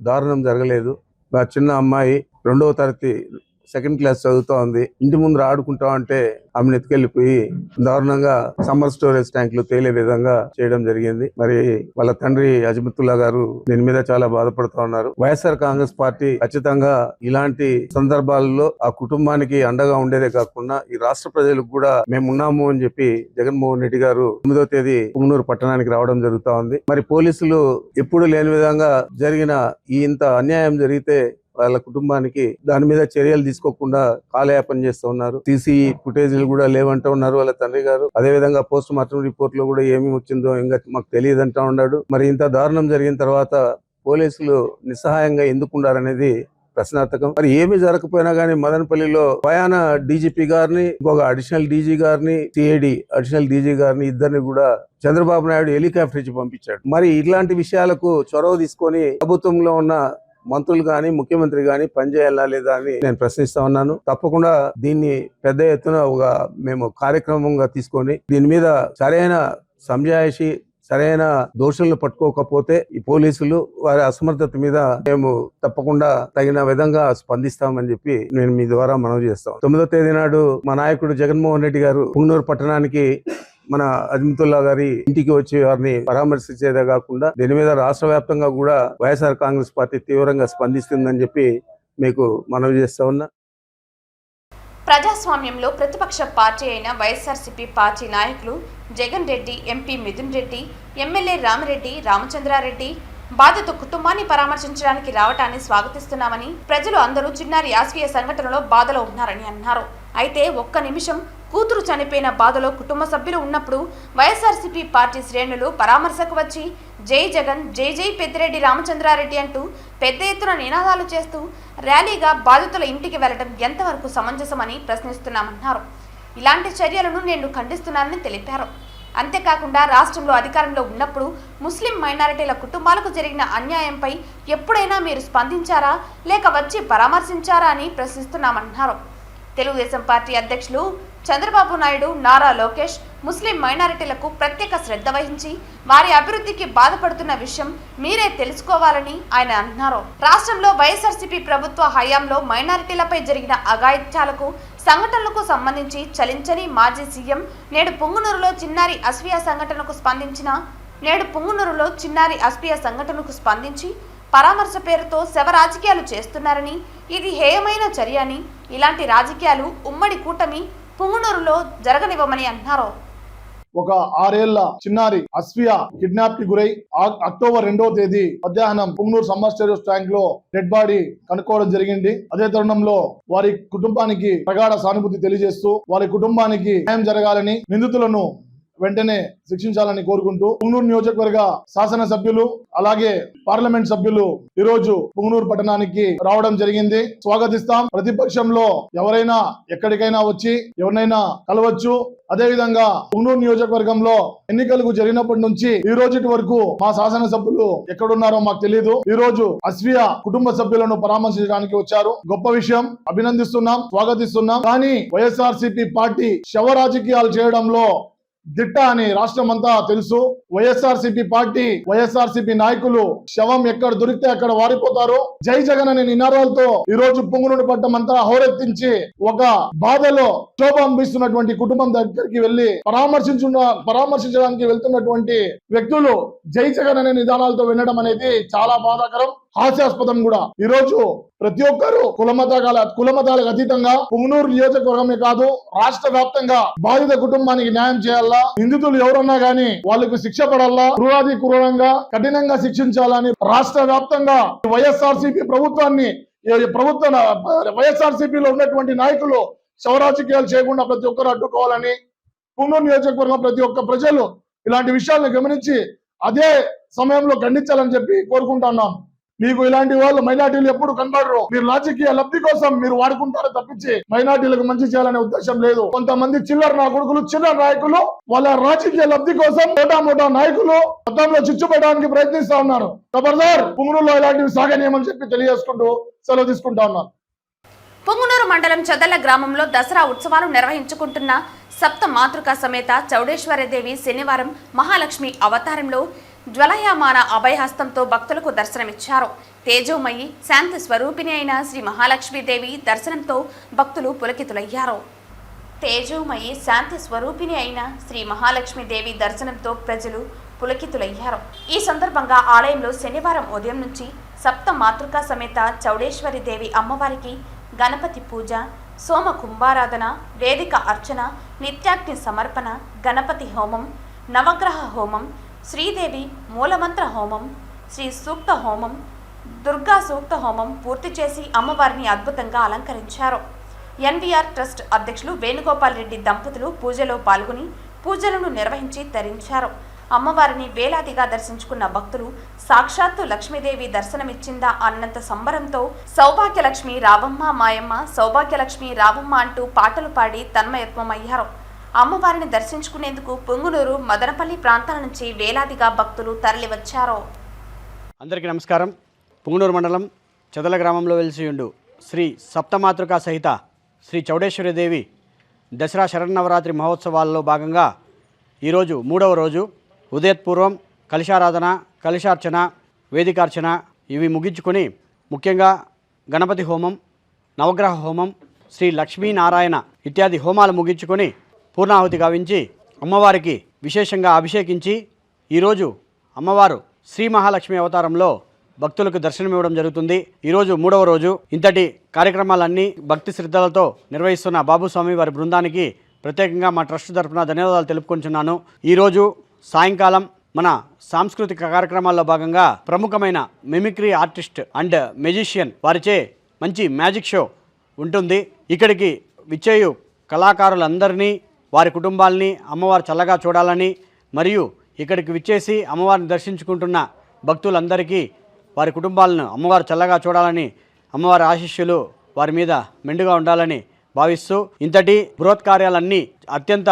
దారుణం జరగలేదు. నా చిన్న అమ్మాయి 2వ తరగతి సెకండ్ క్లాస్ చదువుతా ఉంది. ఇంటి ముందు ఆడుకుంటా అంటే ఆమెను ఎత్తుకెళ్లిపోయి దారుణంగా సమ్మర్ స్టోరేజ్ ట్యాంకులు తేలే విధంగా చేయడం జరిగింది. మరి వాళ్ళ తండ్రి అజ్మతుల్లా గారు దీని మీద చాలా బాధపడుతూ ఉన్నారు. వైఎస్ఆర్ కాంగ్రెస్ పార్టీ ఖచ్చితంగా ఇలాంటి సందర్భాల్లో ఆ కుటుంబానికి అండగా ఉండేదే కాకుండా ఈ రాష్ట్ర ప్రజలకు కూడా మేము ఉన్నాము అని చెప్పి జగన్మోహన్ రెడ్డి గారు 9వ తేదీ పుంగనూరు పట్టణానికి రావడం జరుగుతా ఉంది. మరి పోలీసులు ఎప్పుడు లేని విధంగా జరిగిన ఈ ఇంత అన్యాయం జరిగితే వాళ్ళ కుటుంబానికి దాని మీద చర్యలు తీసుకోకుండా కాలయాపన చేస్తూ ఉన్నారు. సీసీ ఫుటేజీలు కూడా లేవంటూ ఉన్నారు వాళ్ళ తండ్రి గారు. అదే విధంగా పోస్ట్ మార్టం రిపోర్ట్ లో కూడా ఏమి వచ్చిందో ఇంకా మాకు తెలియదంటా ఉన్నాడు. మరి ఇంత దారుణం జరిగిన తర్వాత పోలీసులు నిస్సహాయంగా ఎందుకున్నారనేది ప్రశ్నార్థకం. మరి ఏమి జరగకపోయినా గానీ మదనపల్లిలో ప్రయాణ డీజీపీ గారిని, ఇంకొక అడిషనల్ డీజీ గారిని, సిఐడి అడిషనల్ డీజీ గారిని ఇద్దరిని కూడా చంద్రబాబు నాయుడు హెలికాప్టర్ ఇచ్చి పంపించాడు. మరి ఇట్లాంటి విషయాలకు చొరవ తీసుకొని ప్రభుత్వంలో ఉన్న మంత్రులు గాని ముఖ్యమంత్రి గాని పనిచేయాలా లేదా అని నేను ప్రశ్నిస్తా ఉన్నాను. తప్పకుండా దీన్ని పెద్ద ఎత్తున మేము కార్యక్రమంగా తీసుకొని దీని మీద సరైన సంజాయిషి, సరైన దోషులను పట్టుకోకపోతే ఈ పోలీసులు వారి అసమర్థత మీద మేము తప్పకుండా తగిన విధంగా స్పందిస్తామని చెప్పి నేను మీ ద్వారా మనవి చేస్తాం. 9వ తేదీ నాడు మా నాయకుడు జగన్మోహన్ రెడ్డి గారు పుంగనూరు పట్టణానికి మన అజ్మతుల్లా గారి ఇంటికి వచ్చి వారిని పరామర్శించేదే కాకుండా దీని మీద రాష్ట్ర వ్యాప్తంగా కూడా వైఎస్ఆర్ కాంగ్రెస్ పార్టీ తీవ్రంగా స్పందిస్తుందని చెప్పి మీకు మనవి చేస్తా ఉన్నా. ప్రజాస్వామ్యంలో ప్రతిపక్ష పార్టీ అయిన వైఎస్ఆర్సీపీ పార్టీ నాయకులు జగన్ రెడ్డి, ఎంపీ మిథున్ రెడ్డి, ఎమ్మెల్యే రామిరెడ్డి, రామచంద్రారెడ్డి బాధిత కుటుంబాన్ని పరామర్శించడానికి రావటాన్ని స్వాగతిస్తున్నామని, ప్రజలు అందరూ చిన్నారి ఆస్వీయ సంఘటనలో బాధలో ఉన్నారని అన్నారు. అయితే ఒక్క నిమిషం కూతురు చనిపోయిన బాధలో కుటుంబ సభ్యులు ఉన్నప్పుడు వైఎస్ఆర్సీపీ పార్టీ శ్రేణులు పరామర్శకు వచ్చి జై జగన్, జై జై పెద్దిరెడ్డి రామచంద్రారెడ్డి అంటూ పెద్ద ఎత్తున నినాదాలు చేస్తూ ర్యాలీగా బాధితుల ఇంటికి వెళ్లడం ఎంతవరకు సమంజసమని ప్రశ్నిస్తున్నామన్నారు. ఇలాంటి చర్యలను నేను ఖండిస్తున్నానని తెలిపారు. అంతేకాకుండా రాష్ట్రంలో అధికారంలో ఉన్నప్పుడు ముస్లిం మైనారిటీల కుటుంబాలకు జరిగిన అన్యాయంపై ఎప్పుడైనా మీరు స్పందించారా లేక వచ్చి పరామర్శించారా అని ప్రశ్నిస్తున్నామన్నారు. తెలుగుదేశం పార్టీ అధ్యక్షులు చంద్రబాబు నాయుడు, నారా లోకేష్ ముస్లిం మైనారిటీలకు ప్రత్యేక శ్రద్ధ వహించి వారి అభివృద్ధికి బాధపడుతున్న విషయం మీరే తెలుసుకోవాలని ఆయన అన్నారు. రాష్ట్రంలో వైఎస్ఆర్సీపీ ప్రభుత్వ హయాంలో మైనారిటీలపై జరిగిన అఘాయిత్యాలకు, సంఘటనలకు సంబంధించి చలించని మాజీ సీఎం నేడు పుంగునూరులో చిన్నారి అస్మియా సంఘటనకు స్పందించి పరామర్శ పేరుతో శవ రాజకీయాలు చేస్తున్నారని, ఇది హేయమైన చర్య అని, ఇలాంటి రాజకీయాలు ఉమ్మడి కూటమి పుంగునూరులో జరగనివ్వమని అన్నారు. ఒక 6 ఏళ్ల చిన్నారి అస్ఫియా కిడ్నాప్ కి గురై అక్టోబర్ 2వ తేదీ మధ్యాహ్నం పుంగనూరు సమ్మర్ స్టోరేజ్ ట్యాంక్ లో డెడ్ బాడీ కనుక్కోవడం జరిగింది. అదే తరుణంలో వారి కుటుంబానికి ప్రగాఢ సానుభూతి తెలియజేస్తూ వారి కుటుంబానికి న్యాయం జరగాలని, నిందితులను వెంటనే శిక్షించాలని కోరుకుంటూ పుంగనూరు నియోజకవర్గ శాసనసభ్యులు అలాగే పార్లమెంట్ సభ్యులు ఈ రోజు పుంగనూరు పట్టణానికి రావడం జరిగింది. స్వాగతిస్తాం. ప్రతిపక్షంలో ఎవరైనా ఎక్కడికైనా వచ్చి ఎవరినైనా కలవచ్చు. అదే విధంగా పుంగనూరు నియోజకవర్గంలో ఎన్నికలకు జరిగినప్పటి నుంచి ఈ రోజు వరకు మా శాసనసభ్యులు ఎక్కడున్నారో మాకు తెలియదు. ఈ రోజు అస్ఫియా కుటుంబ సభ్యులను పరామర్శించడానికి వచ్చారు. గొప్ప విషయం, అభినందిస్తున్నాం, స్వాగతిస్తున్నాం. కానీ వైఎస్ఆర్సీపీ పార్టీ శవ రాజకీయాలు చేయడంలో దిట్ట అని రాష్ట్రం అంతా తెలుసు. వైఎస్ఆర్సీపీ పార్టీ, వైఎస్ఆర్సీపీ నాయకులు శవం ఎక్కడ దొరికితే అక్కడ వారిపోతారు. జై జగన్ అనే నినాదాలతో ఈ రోజు పుంగనూరు పట్టణం అంతా హోరెత్తించి ఒక బాధలో శోభ అనిపిస్తున్నటువంటి కుటుంబం దగ్గరికి వెళ్లి పరామర్శించడానికి వెళ్తున్నటువంటి వ్యక్తులు జై జగన్ అనే నిదానాలతో వినడం అనేది చాలా బాధాకరం, హాస్యాస్పదం కూడా. ఈ రోజు ప్రతి ఒక్కరు కులమతాలకు అతీతంగా పుంగనూరు నియోజకవర్గమే కాదు రాష్ట్ర వ్యాప్తంగా బాధిత కుటుంబానికి న్యాయం చేయాలా, నిందితులు ఎవరన్నా గానీ వాళ్ళకు శిక్ష పడాలా, క్రూరంగా కఠినంగా శిక్షించాలని రాష్ట్ర వ్యాప్తంగా వైఎస్ఆర్సీపీ వైఎస్ఆర్సీపీలో ఉన్నటువంటి నాయకులు శవరాజకీయాలు చేయకుండా ప్రతి ఒక్కరు అడ్డుకోవాలని, పుంగనూరు నియోజకవర్గం ప్రతి ఒక్క ప్రజలు ఇలాంటి విషయాలను గమనించి అదే సమయంలో ఖండించాలని చెప్పి కోరుకుంటున్నాం. మీకు ఇలాంటి వాళ్ళు మైనార్టీలు ఎప్పుడు కనబడరు. మీరు రాజకీయ లబ్ధి కోసం మీరు వాడుకుంటారు తప్పించి మైనార్టీలకు మంచి చేయాలనే ఉద్దేశం లేదు. కొంతమంది చిల్లర నా కొడుకులు, చిన్న నాయకులు వాళ్ళ రాజకీయ లబ్ధి కోసం మోటా నాయకులు మొత్తంలో చిచ్చు పెట్టడానికి ప్రయత్నిస్తా ఉన్నారు. ఖబర్దార్, పుంగనూరులో ఇలాంటివి సాగనీయమని చెప్పి తెలియజేసుకుంటూ సెలవు తీసుకుంటా ఉన్నాను. పుంగనూరు మండలం చదల్ల గ్రామంలో దసరా ఉత్సవాలు నిర్వహించుకుంటున్న సప్త మాతృకా సమేత చౌడేశ్వరదేవి శనివారం మహాలక్ష్మి అవతారంలో జ్వలయమాన అభయహస్తంతో భక్తులకు దర్శనమిచ్చారు. తేజోమయి శాంతి స్వరూపిణి అయిన శ్రీ మహాలక్ష్మీదేవి దర్శనంతో భక్తులు పులకితులయ్యారు. తేజోమయి శాంతి స్వరూపిణి అయిన శ్రీ మహాలక్ష్మీదేవి దర్శనంతో ప్రజలు పులకితులయ్యారు. ఈ సందర్భంగా ఆలయంలో శనివారం ఉదయం నుంచి సప్త మాతృకా సమేత చౌడేశ్వరి దేవి అమ్మవారికి గణపతి పూజ, సోమ కుంభారాధన, వేదిక అర్చన, నిత్యాగ్ని సమర్పణ, గణపతి హోమం, నవగ్రహ హోమం, శ్రీదేవి మూలమంత్ర హోమం, శ్రీ సూక్త హోమం, దుర్గా సూక్త హోమం పూర్తి చేసి అమ్మవారిని అద్భుతంగా అలంకరించారు. ఎన్వీఆర్ ట్రస్ట్ అధ్యక్షులు వేణుగోపాల్ రెడ్డి దంపతులు పూజలో పాల్గొని పూజలను నిర్వహించి తరించారు. అమ్మవారిని వేలాదిగా దర్శించుకున్న భక్తులు సాక్షాత్తు లక్ష్మీదేవి దర్శనమిచ్చిందా అన్నంత సంబరంతో సౌభాగ్యలక్ష్మి రావమ్మ మాయమ్మ, సౌభాగ్యలక్ష్మి రావమ్మ అంటూ పాటలు పాడి తన్మయత్వమయ్యారు. అమ్మవారిని దర్శించుకునేందుకు పుంగునూరు, మదనపల్లి ప్రాంతాల నుంచి వేలాదిగా భక్తులు తరలివచ్చారు. అందరికీ నమస్కారం. పుంగునూరు మండలం చదల గ్రామంలో వెలిసియుండు శ్రీ సప్తమాతృకా సహిత శ్రీ చౌడేశ్వరిదేవి దసరా శరన్నవరాత్రి మహోత్సవాల్లో భాగంగా ఈరోజు 3వ రోజు ఉదయపూర్వం కలశారాధన, కలశార్చన, వేదికార్చన ఇవి ముగించుకొని ముఖ్యంగా గణపతి హోమం, నవగ్రహ హోమం, శ్రీ లక్ష్మీనారాయణ ఇత్యాది హోమాలు ముగించుకొని పూర్ణాహుతి గావించి అమ్మవారికి విశేషంగా అభిషేకించి ఈరోజు అమ్మవారు శ్రీ మహాలక్ష్మి అవతారంలో భక్తులకు దర్శనమివ్వడం జరుగుతుంది. ఈరోజు 3వ రోజు. ఇంతటి కార్యక్రమాలన్నీ భక్తి శ్రద్ధలతో నిర్వహిస్తున్న బాబుస్వామి వారి బృందానికి ప్రత్యేకంగా మా ట్రస్ట్ తరఫున ధన్యవాదాలు తెలుపుకుంటున్నాను. ఈరోజు సాయంకాలం మన సాంస్కృతిక కార్యక్రమాల్లో భాగంగా ప్రముఖమైన మిమిక్రీ ఆర్టిస్ట్ అండ్ మెజిషియన్ వారిచే మంచి మ్యాజిక్ షో ఉంటుంది. ఇక్కడికి విచ్చేయు కళాకారులందరినీ, వారి కుటుంబాలని అమ్మవారు చల్లగా చూడాలని, మరియు ఇక్కడికి విచ్చేసి అమ్మవారిని దర్శించుకుంటున్న భక్తులందరికీ వారి కుటుంబాలను అమ్మవారు చల్లగా చూడాలని, అమ్మవారి ఆశీస్సులు వారి మీద మెండుగా ఉండాలని భావిస్తూ ఇంతటి బృహత్ కార్యాలన్నీ అత్యంత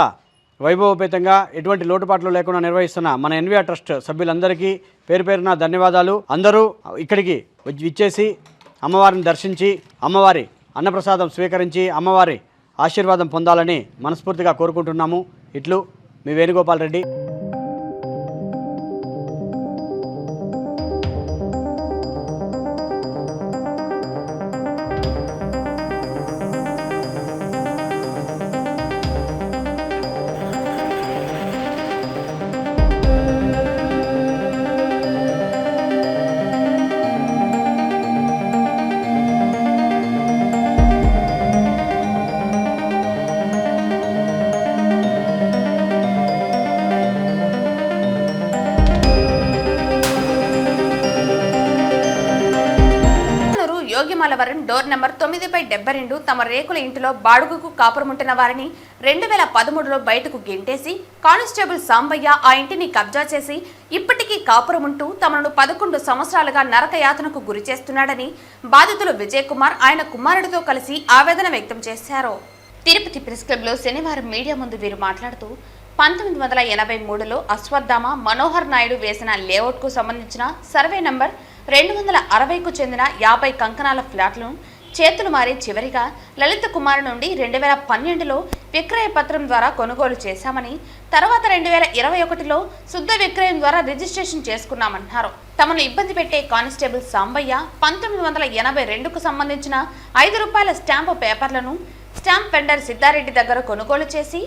వైభవపేతంగా ఎటువంటి లోటుపాట్లు లేకుండా నిర్వహిస్తున్న మన ఎన్వీఆర్ ట్రస్ట్ సభ్యులందరికీ పేరు పేరున ధన్యవాదాలు. అందరూ ఇక్కడికి విచ్చేసి అమ్మవారిని దర్శించి అమ్మవారి అన్నప్రసాదం స్వీకరించి అమ్మవారి ఆశీర్వాదం పొందాలని మనస్ఫూర్తిగా కోరుకుంటున్నాము. ఇట్లు మీ వేణుగోపాల్ రెడ్డి. యోగిమలవరం డోర్ నెంబర్ 9/72 తమ రేకుల ఇంటిలో బాడుగుకు కాపురముంటున్న వారిని 2013లో బయటకు గెంటేసి కానిస్టేబుల్ సాంబయ్య ఆ ఇంటిని కబ్జా చేసి ఇప్పటికీ కాపురముంటూ తమను 11 సంవత్సరాలుగా నరకయాతనకు గురి చేస్తున్నాడని బాధితులు విజయ్ కుమార్ ఆయన కుమారుడితో కలిసి ఆవేదన వ్యక్తం చేశారు. తిరుపతి ప్రెస్ క్లబ్లో శనివారం మీడియా ముందు వీరు మాట్లాడుతూ 1983లో అశ్వత్థామ మనోహర్ నాయుడు వేసిన లేఅవుట్కు సంబంధించిన సర్వే నంబర్ 260కు చెందిన 50 కంకణాల ఫ్లాట్లను చేతులు మారి చివరిగా లలిత కుమార్ నుండి 2012లో విక్రయ పత్రం ద్వారా కొనుగోలు చేశామని, తర్వాత 2021లో శుద్ధ విక్రయం ద్వారా రిజిస్ట్రేషన్ చేసుకున్నామన్నారు. తమను ఇబ్బంది పెట్టే కానిస్టేబుల్ సాంబయ్య 1982కు సంబంధించిన ₹5 స్టాంపు పేపర్లను స్టాంప్ వెండర్ సిద్ధారెడ్డి దగ్గర కొనుగోలు చేసి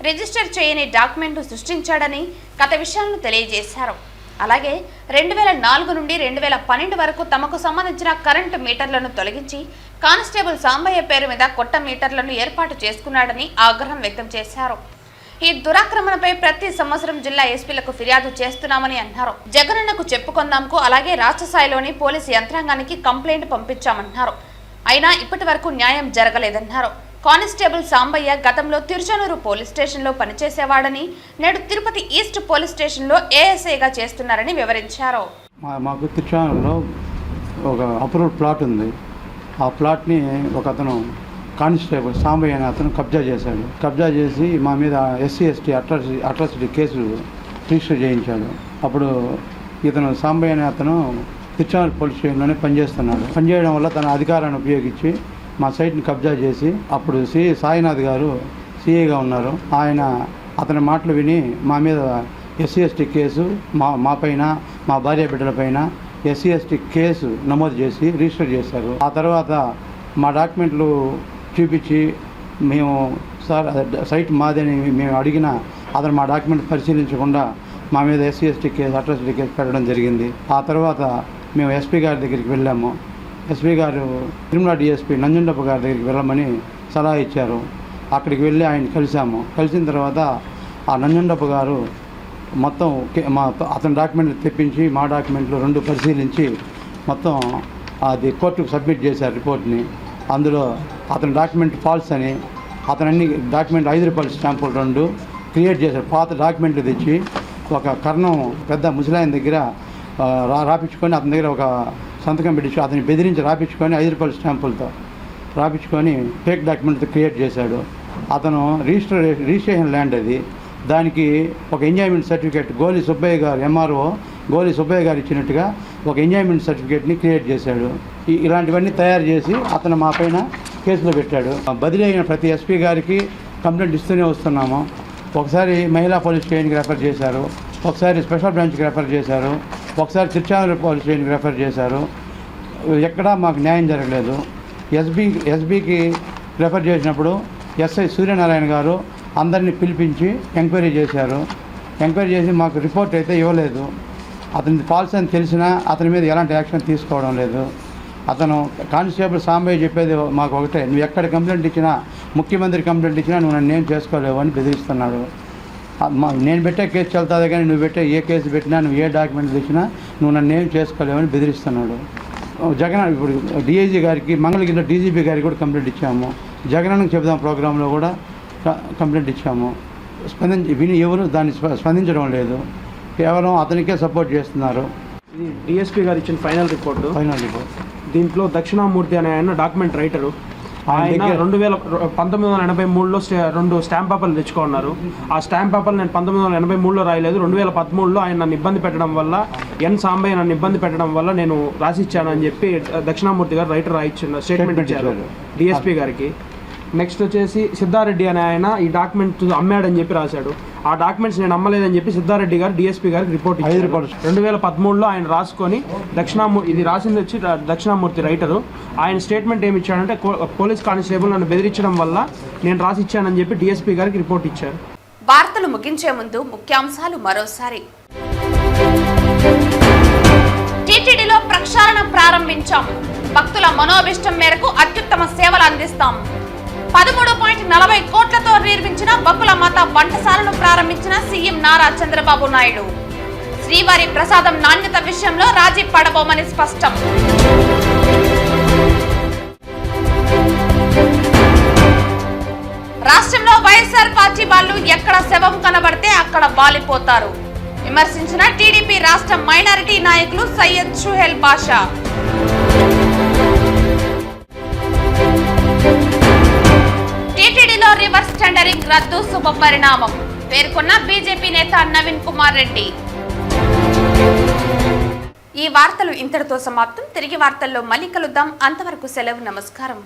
రిజిస్టర్ చేయని డాక్యుమెంట్ను సృష్టించాడని గత విషయాలను తెలియజేశారు. అలాగే 2004 నుండి 2012 వరకు తమకు సంబంధించిన కరెంటు మీటర్లను తొలగించి కానిస్టేబుల్ సాంబయ్య పేరు మీద కొత్త మీటర్లను ఏర్పాటు చేసుకున్నాడని ఆగ్రహం వ్యక్తం చేశారు. ఈ దురాక్రమణపై ప్రతి సంవత్సరం జిల్లా ఎస్పీలకు ఫిర్యాదు చేస్తున్నామని అన్నారు. జగనన్నకు చెప్పుకుందాంకు అలాగే రాష్ట్ర స్థాయిలోని పోలీసు యంత్రాంగానికి కంప్లైంట్ పంపించామన్నారు. అయినా ఇప్పటి వరకు న్యాయం జరగలేదన్నారు. కానిస్టేబుల్ సాంబయ్య గతంలో తిరుచానూరు పోలీస్ స్టేషన్లో పనిచేసేవాడని, నేడు తిరుపతి ఈస్ట్ పోలీస్ స్టేషన్లో ఏఎస్ఐగా చేస్తున్నారని వివరించారు. మాకు తిరుచానూరులో ఒక అప్రూవ్డ్ ప్లాట్ ఉంది. ఆ ప్లాట్ని ఒక అతను కానిస్టేబుల్ సాంబయ్య అనే అతను కబ్జా చేశాడు. కబ్జా చేసి మా మీద SC ST atrocity case register చేయించాడు. అప్పుడు ఇతను సాంబయ్య అనే అతను తిరుచానూరు పోలీస్ స్టేషన్లోనే పనిచేస్తున్నాడు. పనిచేయడం వల్ల తన అధికారాన్ని ఉపయోగించి మా సైట్ని కబ్జా చేసి అప్పుడు సాయినాథ్ గారు CAగా ఉన్నారు. ఆయన అతని మాటలు విని మా మీద SC ST కేసు మా పైన మా భార్య బిడ్డల పైన SC ST కేసు నమోదు చేసి రిజిస్టర్ చేశారు. ఆ తర్వాత మా డాక్యుమెంట్లు చూపించి మేము సార్ సైట్ మాదని మేము అడిగిన అతను మా డాక్యుమెంట్ పరిశీలించకుండా మా మీద SC ST case atrocity case పెట్టడం జరిగింది. ఆ తర్వాత మేము SP గారి దగ్గరికి వెళ్ళాము. SP గారు తిరుమల DSP నంజుండప్ప గారి దగ్గరికి వెళ్ళమని సలహా ఇచ్చారు. అక్కడికి వెళ్ళి ఆయన కలిసాము. కలిసిన తర్వాత ఆ నంజుండప్ప గారు మొత్తం అతని డాక్యుమెంట్లు తెప్పించి మా డాక్యుమెంట్లు 2 పరిశీలించి మొత్తం అది కోర్టుకు సబ్మిట్ చేశారు రిపోర్ట్ని. అందులో అతని డాక్యుమెంట్ ఫాల్స్ అని అతను అన్ని డాక్యుమెంట్ 5 రూపాయల స్టాంపులు 2 క్రియేట్ చేశారు. పాత డాక్యుమెంట్లు తెచ్చి ఒక కర్ణం పెద్ద ముసలాయన దగ్గర రాపించుకొని అతని దగ్గర ఒక సంతకం పెట్టించి అతన్ని బెదిరించి రాపించుకొని 5 రూపాయల స్టాంపులతో రాపించుకొని ఫేక్ డాక్యుమెంట్తో క్రియేట్ చేశాడు. అతను రిజిస్ట్రేషన్ ల్యాండ్ అది. దానికి ఒక ఎంజాయ్మెంట్ సర్టిఫికేట్ గోలి సుబ్బయ్య గారు MRO గోలి సుబ్బయ్య గారు ఇచ్చినట్టుగా ఒక ఎంజాయ్మెంట్ సర్టిఫికేట్ని క్రియేట్ చేశాడు. ఇలాంటివన్నీ తయారు చేసి అతను మా పైన కేసులో పెట్టాడు. బదిలీ అయిన ప్రతి SP గారికి కంప్లైంట్ ఇస్తూనే వస్తున్నాము. ఒకసారి మహిళా పోలీస్ స్టేషన్కి రెఫర్ చేశారు, ఒకసారి స్పెషల్ బ్రాంచ్కి రెఫర్ చేశారు, ఒకసారి తిరుచానూరు పోలీస్ స్టేషన్కి రెఫర్ చేశారు. ఎక్కడా మాకు న్యాయం జరగలేదు. SBకి రెఫర్ చేసినప్పుడు SI సూర్యనారాయణ గారు అందరినీ పిలిపించి ఎంక్వైరీ చేశారు. ఎంక్వైరీ చేసి మాకు రిపోర్ట్ అయితే ఇవ్వలేదు. అతని ఫాల్స్ అని తెలిసినా అతని మీద ఎలాంటి యాక్షన్ తీసుకోవడం లేదు. అతను కానిస్టేబుల్ సాంబయ్య చెప్పేది మాకు ఒకటే, నువ్వు ఎక్కడ కంప్లైంట్ ఇచ్చినా, ముఖ్యమంత్రి కంప్లైంట్ ఇచ్చినా నువ్వు నన్ను ఏం చేసుకోలేవు అని బెదిరిస్తున్నాడు. నేను పెట్టే కేసు చెల్తాదే కానీ నువ్వు పెట్టే ఏ కేసు పెట్టినా, నువ్వు ఏ డాక్యుమెంట్ తెచ్చినా నువ్వు నన్ను ఏం చేసుకోలేవని బెదిరిస్తున్నాడు. జగన్ ఇప్పుడు DIG గారికి, మంగళగిరిలో DGP గారికి కూడా కంప్లైంట్ ఇచ్చాము. జగనన్నకు చెబుదాం ప్రోగ్రాంలో కూడా కంప్లైంట్ ఇచ్చాము. విని ఎవరు దాన్ని స్పందించడం లేదు. కేవలం అతనికే సపోర్ట్ చేస్తున్నారు. ఇది DSP గారు ఇచ్చిన ఫైనల్ రిపోర్ట్. దీంట్లో దక్షిణామూర్తి అనే ఆయన డాక్యుమెంట్ రైటరు. ఆయన 1983లో 2 స్టాంప్ పేపర్లు తెచ్చుకున్నారు. ఆ స్టాంప్ పేపర్లు నేను 1983లో రాయలేదు, 2013లో ఆయన నన్ను ఇబ్బంది పెట్టడం వల్ల, సాంబయ్య నన్ను ఇబ్బంది పెట్టడం వల్ల నేను రాసిచ్చాను అని చెప్పి దక్షిణామూర్తి గారు రైటర్ రాయించిన స్టేట్మెంట్ ఇచ్చారు DSP గారికి. నెక్స్ట్ వచ్చేసి సిద్ధారెడ్డి అనే ఆయన ఈ డాక్యుమెంట్ అమ్మాడని చెప్పి రాశాడు. ఆ డాక్యుమెంట్స్ నేను అమ్మలేదని చెప్పి సిద్ధారెడ్డి గారు DSP గారికి రిపోర్ట్ ఇచ్చారు. 2013లో ఆయన రాసుకొని ఇది రాసింది వచ్చి దక్షిణామూర్తి రైటరు. ఆయన స్టేట్మెంట్ ఏమి ఇచ్చాడంటే, పోలీస్ కానిస్టేబుల్ నన్ను బెదిరించడం వల్ల నేను రాసిచ్చానని చెప్పి DSP గారికి రిపోర్ట్ ఇచ్చారు. వార్తలు ముగించే ముందు ముఖ్యాంశాలు మరోసారి. టీటీడీలో ప్రక్షాళన ప్రారంభించాం. భక్తుల మనోభిష్టం మేరకు అత్యుత్తమ సేవలు అందిస్తాం. 13.40 కోట్లతో నిర్మించిన బకుల మాత వంటశాలను ప్రారంభించిన సీఎం నారా చంద్రబాబు నాయుడు. శ్రీవారి ప్రసాదం నాణ్యత విషయంలో రాజీ పడబోమని స్పష్టం. రాష్ట్రంలో వైఎస్ఆర్ పార్టీ వాళ్ళు ఎక్కడ శవం కనబడితే అక్కడ వాలిపోతారు. విమర్శించిన టీడీపీ రాష్ట్ర మైనారిటీ నాయకులు సయ్యద్ షుహెల్ బాషా. టీటీడీలో రివర్స్ టెండరింగ్ రద్దు శుభ పరిణామం పేర్కొన్న బీజేపీ నేత నవీన్ కుమార్ రెడ్డి. ఈ వార్తలు ఇంతటితో సమాప్తం. తిరిగి వార్తల్లో మళ్ళీ కలుద్దాం. అంతవరకు సెలవు. నమస్కారం.